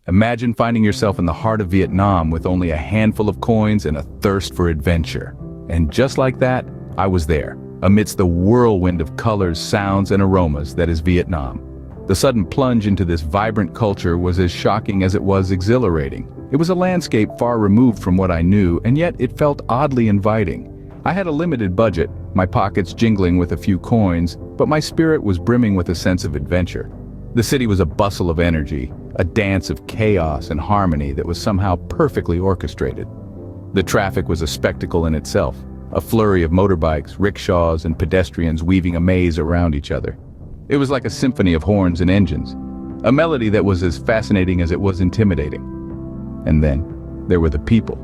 Imagine finding yourself in the heart of Vietnam with only a handful of coins and a thirst for adventure. And just like that, I was there, amidst the whirlwind of colors, sounds, and aromas that is Vietnam. The sudden plunge into this vibrant culture was as shocking as it was exhilarating. It was a landscape far removed from what I knew, and yet it felt oddly inviting. I had a limited budget, my pockets jingling with a few coins, but my spirit was brimming with a sense of adventure. The city was a bustle of energy, a dance of chaos and harmony that was somehow perfectly orchestrated. The traffic was a spectacle in itself, a flurry of motorbikes, rickshaws, and pedestrians weaving a maze around each other. It was like a symphony of horns and engines, a melody that was as fascinating as it was intimidating. And then, there were the people.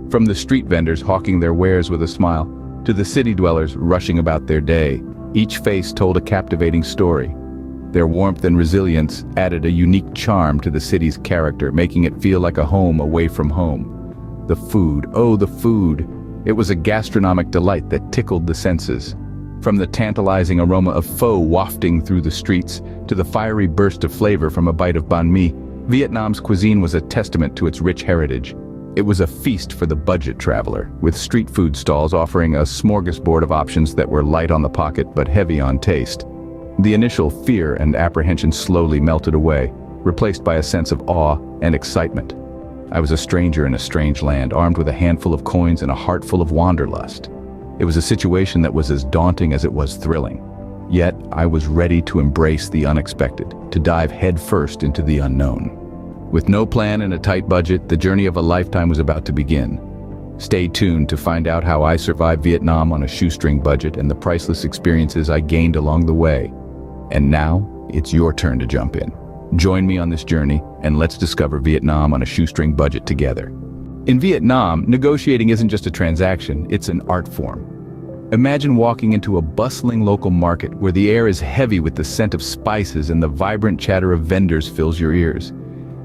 From the street vendors hawking their wares with a smile, to the city dwellers rushing about their day, each face told a captivating story. Their warmth and resilience added a unique charm to the city's character, making it feel like a home away from home. The food, oh the food! It was a gastronomic delight that tickled the senses. From the tantalizing aroma of pho wafting through the streets, to the fiery burst of flavor from a bite of banh mi, Vietnam's cuisine was a testament to its rich heritage. It was a feast for the budget traveler, with street food stalls offering a smorgasbord of options that were light on the pocket but heavy on taste. The initial fear and apprehension slowly melted away, replaced by a sense of awe and excitement. I was a stranger in a strange land, armed with a handful of coins and a heart full of wanderlust. It was a situation that was as daunting as it was thrilling. Yet, I was ready to embrace the unexpected, to dive headfirst into the unknown. With no plan and a tight budget, the journey of a lifetime was about to begin. Stay tuned to find out how I survived Vietnam on a shoestring budget and the priceless experiences I gained along the way. And now, it's your turn to jump in. Join me on this journey, and let's discover Vietnam on a shoestring budget together. In Vietnam, negotiating isn't just a transaction, it's an art form. Imagine walking into a bustling local market where the air is heavy with the scent of spices and the vibrant chatter of vendors fills your ears.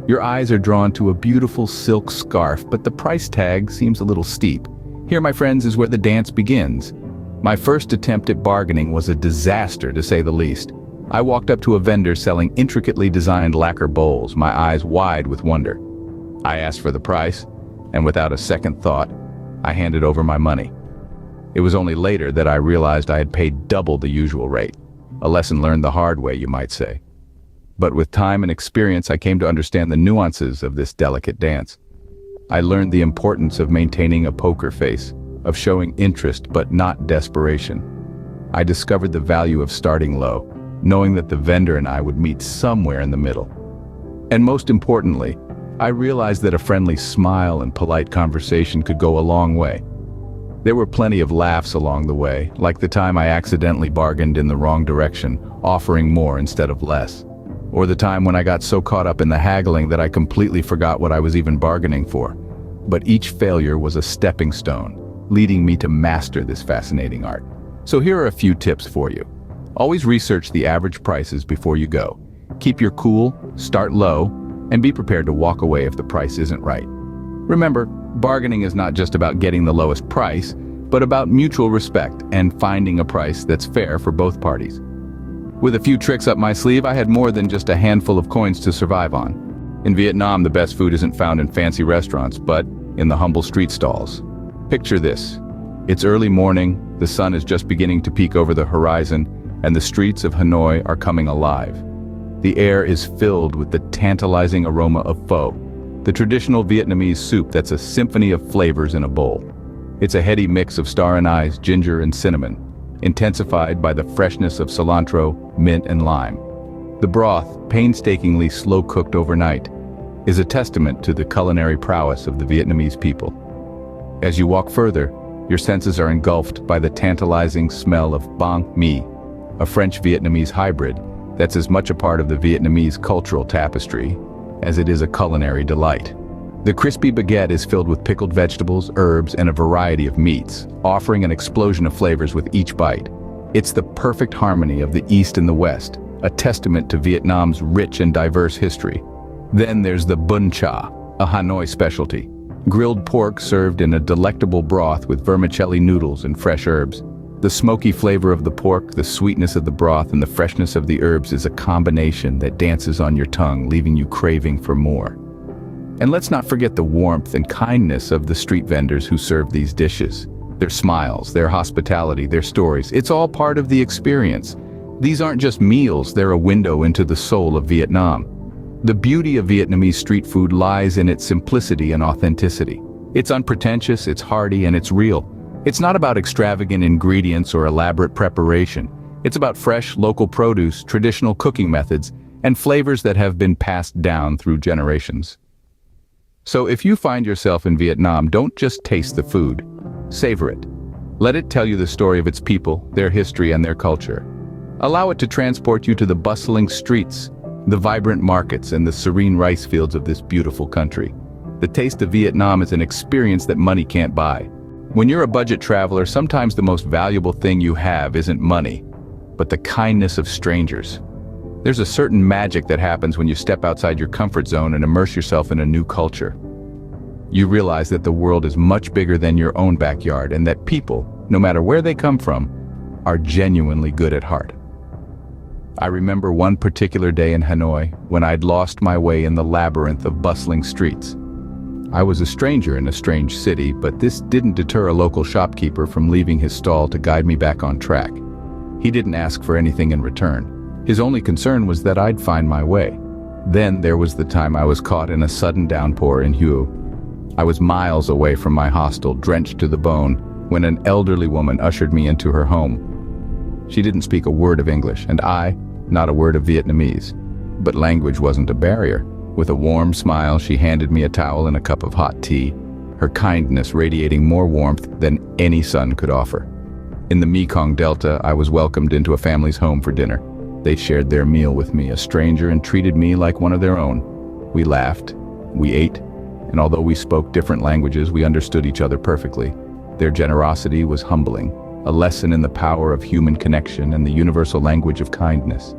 Your eyes are drawn to a beautiful silk scarf, but the price tag seems a little steep. Here, my friends, is where the dance begins. My first attempt at bargaining was a disaster, to say the least. I walked up to a vendor selling intricately designed lacquer bowls, my eyes wide with wonder. I asked for the price, and without a second thought, I handed over my money. It was only later that I realized I had paid double the usual rate. A lesson learned the hard way, you might say. But with time and experience, I came to understand the nuances of this delicate dance. I learned the importance of maintaining a poker face, of showing interest but not desperation. I discovered the value of starting low, knowing that the vendor and I would meet somewhere in the middle. And most importantly, I realized that a friendly smile and polite conversation could go a long way. There were plenty of laughs along the way, like the time I accidentally bargained in the wrong direction, offering more instead of less. Or the time when I got so caught up in the haggling that I completely forgot what I was even bargaining for. But each failure was a stepping stone, leading me to master this fascinating art. So here are a few tips for you. Always research the average prices before you go. Keep your cool, start low, and be prepared to walk away if the price isn't right. Remember, bargaining is not just about getting the lowest price, but about mutual respect and finding a price that's fair for both parties. With a few tricks up my sleeve, I had more than just a handful of coins to survive on. In Vietnam, the best food isn't found in fancy restaurants, but in the humble street stalls. Picture this. It's early morning, the sun is just beginning to peek over the horizon, and the streets of Hanoi are coming alive. The air is filled with the tantalizing aroma of pho, the traditional Vietnamese soup that's a symphony of flavors in a bowl. It's a heady mix of star anise, ginger, and cinnamon, intensified by the freshness of cilantro, mint, and lime. The broth, painstakingly slow-cooked overnight, is a testament to the culinary prowess of the Vietnamese people. As you walk further, your senses are engulfed by the tantalizing smell of banh mi, a French-Vietnamese hybrid that's as much a part of the Vietnamese cultural tapestry as it is a culinary delight. The crispy baguette is filled with pickled vegetables, herbs, and a variety of meats, offering an explosion of flavors with each bite. It's the perfect harmony of the East and the West, a testament to Vietnam's rich and diverse history. Then there's the bun cha, a Hanoi specialty. Grilled pork served in a delectable broth with vermicelli noodles and fresh herbs. The smoky flavor of the pork, the sweetness of the broth, and the freshness of the herbs is a combination that dances on your tongue, leaving you craving for more. And let's not forget the warmth and kindness of the street vendors who serve these dishes. Their smiles, their hospitality, their stories, it's all part of the experience. These aren't just meals, they're a window into the soul of Vietnam. The beauty of Vietnamese street food lies in its simplicity and authenticity. It's unpretentious, it's hearty, and it's real. It's not about extravagant ingredients or elaborate preparation. It's about fresh, local produce, traditional cooking methods, and flavors that have been passed down through generations. So if you find yourself in Vietnam, don't just taste the food. Savor it. Let it tell you the story of its people, their history, and their culture. Allow it to transport you to the bustling streets, the vibrant markets, and the serene rice fields of this beautiful country. The taste of Vietnam is an experience that money can't buy. When you're a budget traveler, sometimes the most valuable thing you have isn't money, but the kindness of strangers. There's a certain magic that happens when you step outside your comfort zone and immerse yourself in a new culture. You realize that the world is much bigger than your own backyard and that people, no matter where they come from, are genuinely good at heart. I remember one particular day in Hanoi when I'd lost my way in the labyrinth of bustling streets. I was a stranger in a strange city, but this didn't deter a local shopkeeper from leaving his stall to guide me back on track. He didn't ask for anything in return. His only concern was that I'd find my way. Then there was the time I was caught in a sudden downpour in Hue. I was miles away from my hostel, drenched to the bone, when an elderly woman ushered me into her home. She didn't speak a word of English, and I, not a word of Vietnamese. But language wasn't a barrier. With a warm smile, she handed me a towel and a cup of hot tea, her kindness radiating more warmth than any sun could offer. In the Mekong Delta, I was welcomed into a family's home for dinner. They shared their meal with me, a stranger, and treated me like one of their own. We laughed, we ate, and although we spoke different languages, we understood each other perfectly. Their generosity was humbling, a lesson in the power of human connection and the universal language of kindness.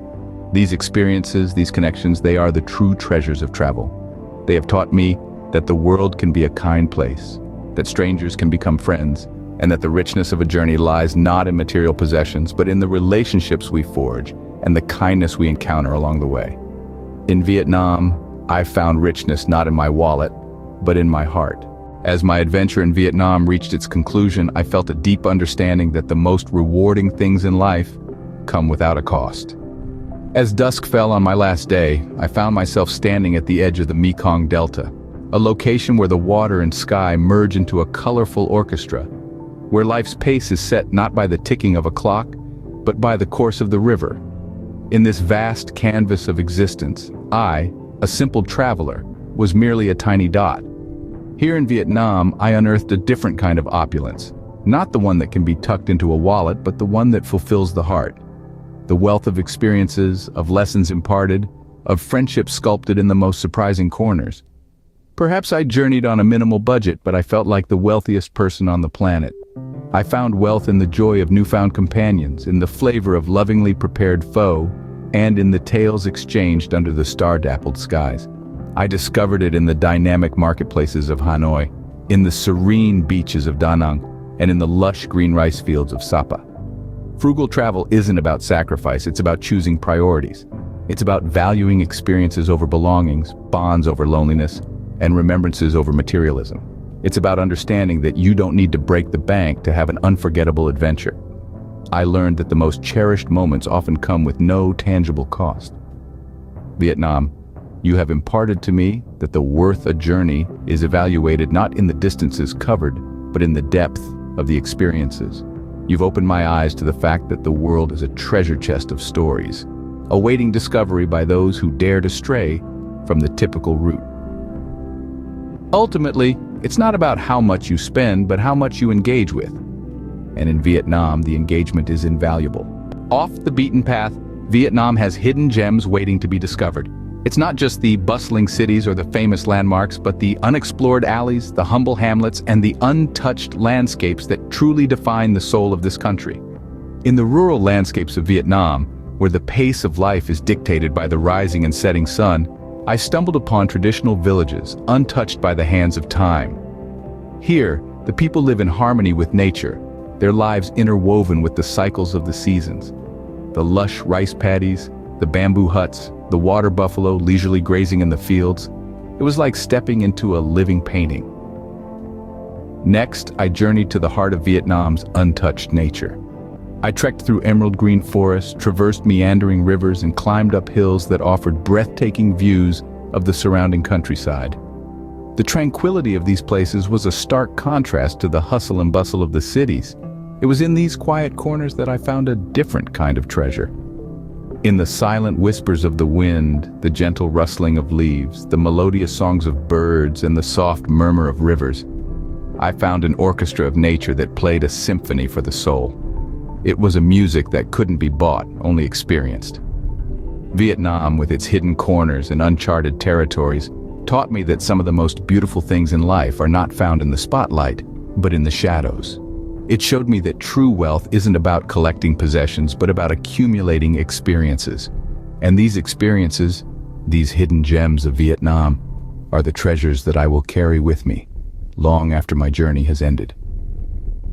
These experiences, these connections, they are the true treasures of travel. They have taught me that the world can be a kind place, that strangers can become friends, and that the richness of a journey lies not in material possessions, but in the relationships we forge and the kindness we encounter along the way. In Vietnam, I found richness not in my wallet, but in my heart. As my adventure in Vietnam reached its conclusion, I felt a deep understanding that the most rewarding things in life come without a cost. As dusk fell on my last day, I found myself standing at the edge of the Mekong Delta, a location where the water and sky merge into a colorful orchestra, where life's pace is set not by the ticking of a clock, but by the course of the river. In this vast canvas of existence, I, a simple traveler, was merely a tiny dot. Here in Vietnam, I unearthed a different kind of opulence, not the one that can be tucked into a wallet, but the one that fulfills the heart. The wealth of experiences, of lessons imparted, of friendships sculpted in the most surprising corners. Perhaps I journeyed on a minimal budget, but I felt like the wealthiest person on the planet. I found wealth in the joy of newfound companions, in the flavor of lovingly prepared pho, and in the tales exchanged under the star-dappled skies. I discovered it in the dynamic marketplaces of Hanoi, in the serene beaches of Da Nang, and in the lush green rice fields of Sapa. Frugal travel isn't about sacrifice, it's about choosing priorities. It's about valuing experiences over belongings, bonds over loneliness, and remembrances over materialism. It's about understanding that you don't need to break the bank to have an unforgettable adventure. I learned that the most cherished moments often come with no tangible cost. Vietnam, you have imparted to me that the worth a journey is evaluated not in the distances covered, but in the depth of the experiences. You've opened my eyes to the fact that the world is a treasure chest of stories, awaiting discovery by those who dare to stray from the typical route. Ultimately, it's not about how much you spend, but how much you engage with. And in Vietnam, the engagement is invaluable. Off the beaten path, Vietnam has hidden gems waiting to be discovered. It's not just the bustling cities or the famous landmarks, but the unexplored alleys, the humble hamlets, and the untouched landscapes that truly define the soul of this country. In the rural landscapes of Vietnam, where the pace of life is dictated by the rising and setting sun, I stumbled upon traditional villages, untouched by the hands of time. Here, the people live in harmony with nature, their lives interwoven with the cycles of the seasons. The lush rice paddies, the bamboo huts, the water buffalo leisurely grazing in the fields. It was like stepping into a living painting. Next, I journeyed to the heart of Vietnam's untouched nature. I trekked through emerald green forests, traversed meandering rivers, and climbed up hills that offered breathtaking views of the surrounding countryside. The tranquility of these places was a stark contrast to the hustle and bustle of the cities. It was in these quiet corners that I found a different kind of treasure. In the silent whispers of the wind, the gentle rustling of leaves, the melodious songs of birds, and the soft murmur of rivers, I found an orchestra of nature that played a symphony for the soul. It was a music that couldn't be bought, only experienced. Vietnam, with its hidden corners and uncharted territories, taught me that some of the most beautiful things in life are not found in the spotlight, but in the shadows. It showed me that true wealth isn't about collecting possessions, but about accumulating experiences. And these experiences, these hidden gems of Vietnam, are the treasures that I will carry with me, long after my journey has ended.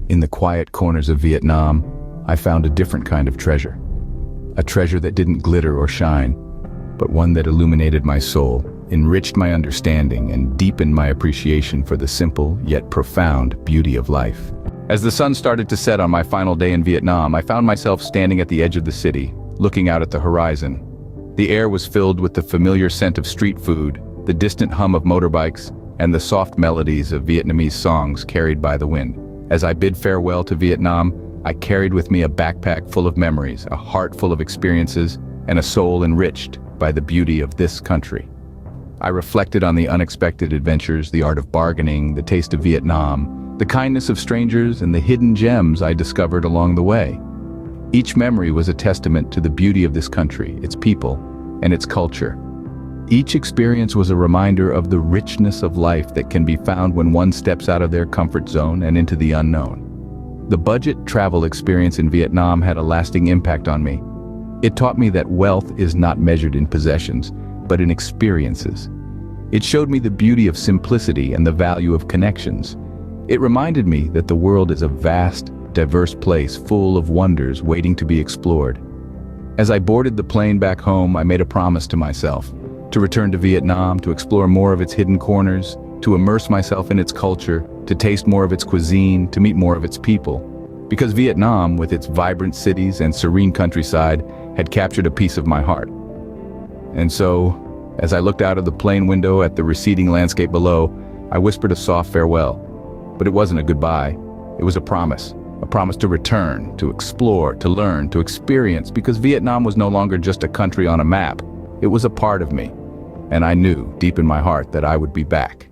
In the quiet corners of Vietnam, I found a different kind of treasure. A treasure that didn't glitter or shine, but one that illuminated my soul, enriched my understanding, and deepened my appreciation for the simple yet profound beauty of life. As the sun started to set on my final day in Vietnam, I found myself standing at the edge of the city, looking out at the horizon. The air was filled with the familiar scent of street food, the distant hum of motorbikes, and the soft melodies of Vietnamese songs carried by the wind. As I bid farewell to Vietnam, I carried with me a backpack full of memories, a heart full of experiences, and a soul enriched by the beauty of this country. I reflected on the unexpected adventures, the art of bargaining, the taste of Vietnam, the kindness of strangers, and the hidden gems I discovered along the way. Each memory was a testament to the beauty of this country, its people, and its culture. Each experience was a reminder of the richness of life that can be found when one steps out of their comfort zone and into the unknown. The budget travel experience in Vietnam had a lasting impact on me. It taught me that wealth is not measured in possessions, but in experiences. It showed me the beauty of simplicity and the value of connections. It reminded me that the world is a vast, diverse place full of wonders waiting to be explored. As I boarded the plane back home, I made a promise to myself to return to Vietnam, to explore more of its hidden corners, to immerse myself in its culture, to taste more of its cuisine, to meet more of its people. Because Vietnam, with its vibrant cities and serene countryside, had captured a piece of my heart. And so, as I looked out of the plane window at the receding landscape below, I whispered a soft farewell. But it wasn't a goodbye. It was a promise to return, to explore, to learn, to experience, because Vietnam was no longer just a country on a map. It was a part of me, and I knew deep in my heart that I would be back.